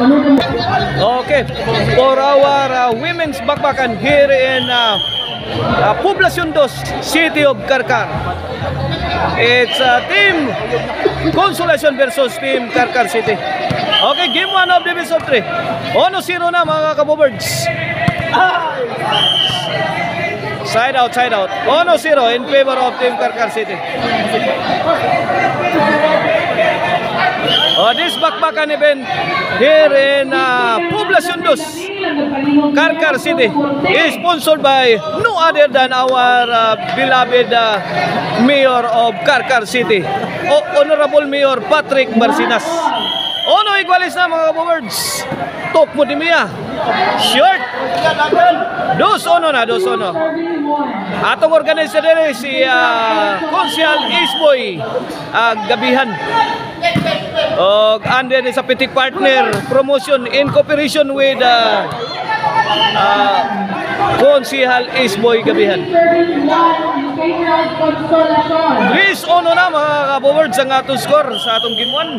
Okay, for our women's bakbakan here in Poblacion 2, City of Karkar. It's Team Consolation versus Team Karkar City. Okay, game 1 of the best of 3. 1-0 na mga kabobards. Side out, side out. 1-0 in favor of Team Karkar City. This bakbakan event here in Poblacion 2, Karkar City is sponsored by no other than our beloved Mayor of Karkar City, Honorable Mayor Patrick Barsinas. Ono igualis na mga kabobards. Tok mo di Mia. Short. 2-1 na, 2-1. Atong organizer din si Konsyal Isboy Gabihan. And then sa Pitik Partner Promotion in cooperation with Konsyal Isboy Gabihan. 3-1 na mga kabobards ang atong score sa atong game 1.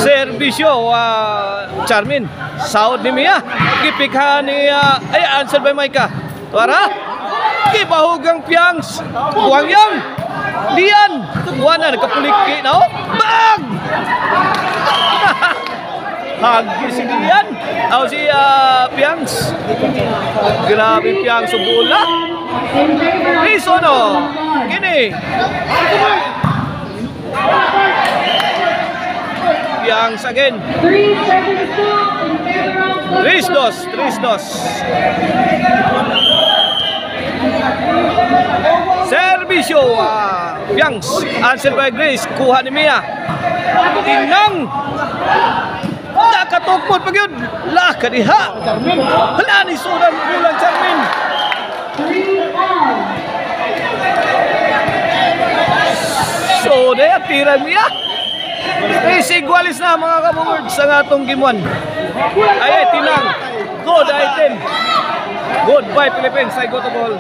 Servisyo Charmin. Saud ni Mia. Gipikha ni answer by Maika. Tuara. Gibahugang Piangs. Buangyang. Diyan. Wana nagkapuliki na. Bang! Hagi si Dian. O si Piangs. Grabe Piangs sa bola. Risono. Kini. Piangs again. 3-2. Servisyo Piangs. Answer by Grace. Kuha ni Mia. Tinang. Nakatukpot pag yun. Lah kadiha. Hala ni Sudan bulan Charmin. So daya tira Mia. Igualis na mga kabobards sa atong game 1. Ay Tinang. Good item. Goodbye Philippines. I go to ball.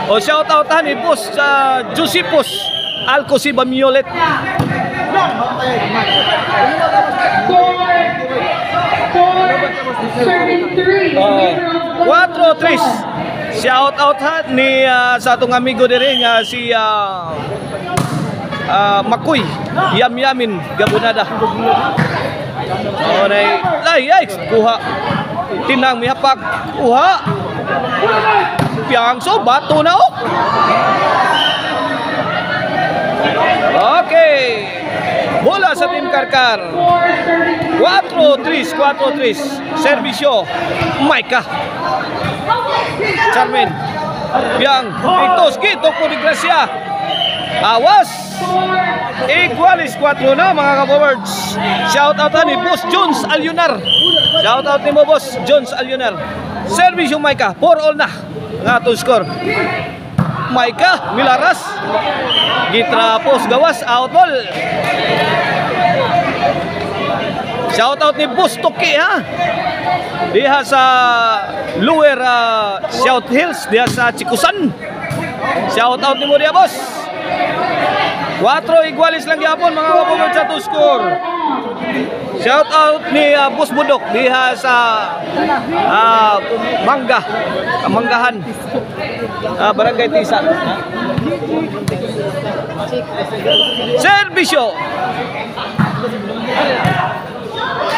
O shout out ni boss sa Josepos Alcosiba Miolet. 4-3. Shout out ni sa atong amigo diri nga si Makoy Yamyamin Gabunada. Ay kuha. Tinang mihapak. Kuha. Piangso bato na oh. Okay. Bola sa Team Karkar. 4-3. Servisyo Maika. Charmin. Yang Victos Gito po ni Gracia. Awas. Igualis 4 na mga kabobards. Shout out ni Boss Jones Alyunar. Shout out ni mo Boss Jones Alyunar. Servisyo Maika. 4-all na. Ang atong score. Maika Milaras. Gitrapos gawas out ball. Shout out ni Boss Toki ha. Diha sa Lower South Hills, diha sa Chikusan. Shout out ni mo diha boss. 4 igualis lang gyapon mga kabobards sa to score. Shout out ni Boss Budok diha sa Manggahan. Barangay Tisa. Servisyo.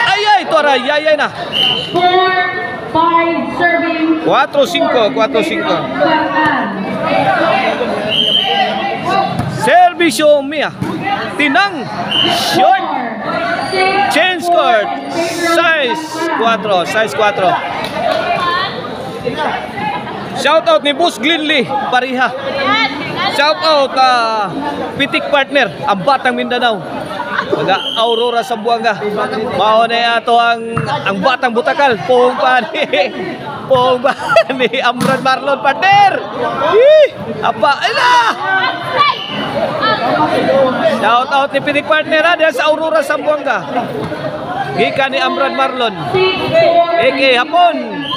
Ay, tora, yayay na. 4-5 serving. 4-5. Servisyo Mia. Tinang. Short. Change court. Size 4. Shout out ni Boss Glinley Pariha. Shout out Pitik Partner ang Batang Mindanao. Mga Aurora Sambuanga. Mao na ato ang Batang Butakal. Pong pa ni Amran Marlon partner. Apa ila. Shout out ni Pitik Partner diha sa Aurora Sambuanga. Gikan ni Amran Marlon. Eke hapon.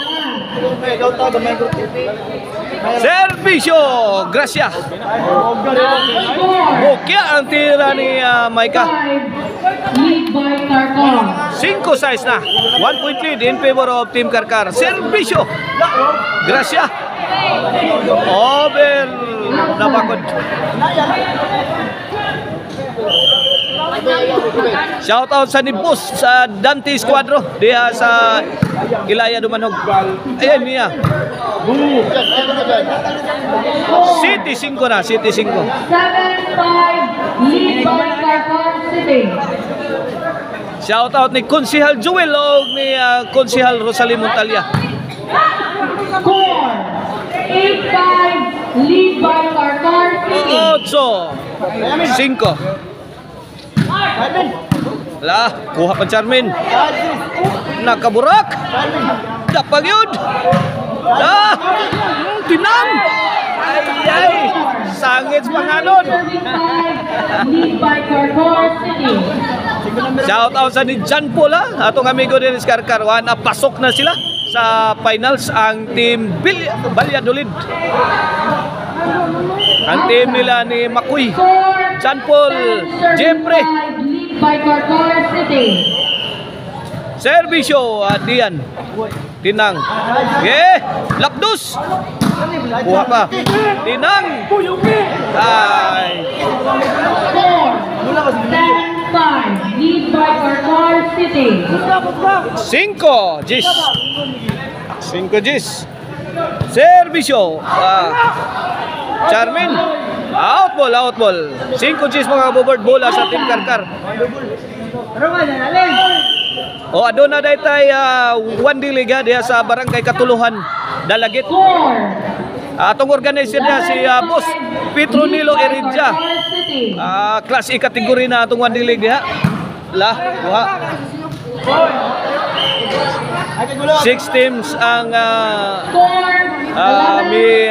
Servisyo Gracia. Kaya ang tira ni Maika. 5, lead by Karkar. 5 size na. 1 point lead in favor of Team Karkar. Servisyo. Gracia. Over na bakod. Shout out sa Nibus sa Dante Squadro diha sa Ilaya Dumanog. Ayan niya. City 5 na, City 5. 7-5, lead by Karkar City. Shout out ni Konsihal Joel o ni Konsihal Rosalie Montalya. Score 8-5, lead by Karkar City. 8-5. Lah, kuha pa Charmin. Nakaburak. Dapag yun. Ah, tinam. Ay, sangit panganon. 35, lead by Karkar City. Shout out sa ni Jan Paul atong amigo din sa Karkar. Pasok na sila sa finals ang team Valladolid. Ang team nila ni Makuy, Jan Paul, Jempre. Lead by Karkar City. Servisyo Dian. Tinang. Lapdos. Kuha pa. Tinang. Ay. Score 10-5, lead by Karkar City. 5 Gis. 5 Gis. Servisyo. Charmin. Out ball. 5 Gis mga board bola sa Team Karkar. O aduna daytay one diliga diha sa Barangay Katuluhan, Dalagit. Score Atong organizer niya si Boss Petronilo Eridja. City. Class A kategory na atong one dilig diha. Lah, kuha. 6 teams ang Score may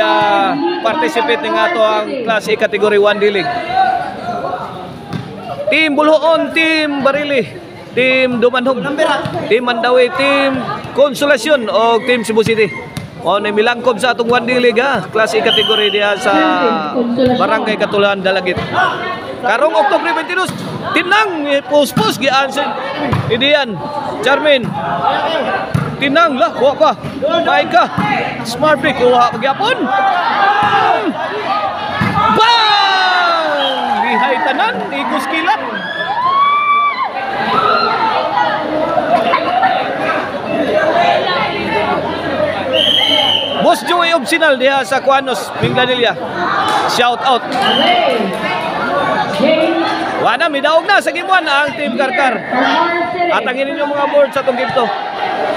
participate nga to ang Class A kategory 1 dilig. Team Buluon, Team Barili, Team Dumanhog, Team Mandawi, Team Konsolasyon o Team Cebu City. O na milangkob sa atong 1 dilig Class A kategory diha sa Barangay Katuluhan, Dalagit. Karong Oktubre 22, tinang post gi-answer Idian, Charmin. Tinang lah, kuha pa. Maika, smart break, kuha pagyapon. Bang! Lihay tanan, igos kilat. Boss Joey Obsinal diha sa Kuanos, Minglanilla. Shout out. Wana, midaog na sa gimuan ang Team Karkar. At ang inyong mga board sa itong game to.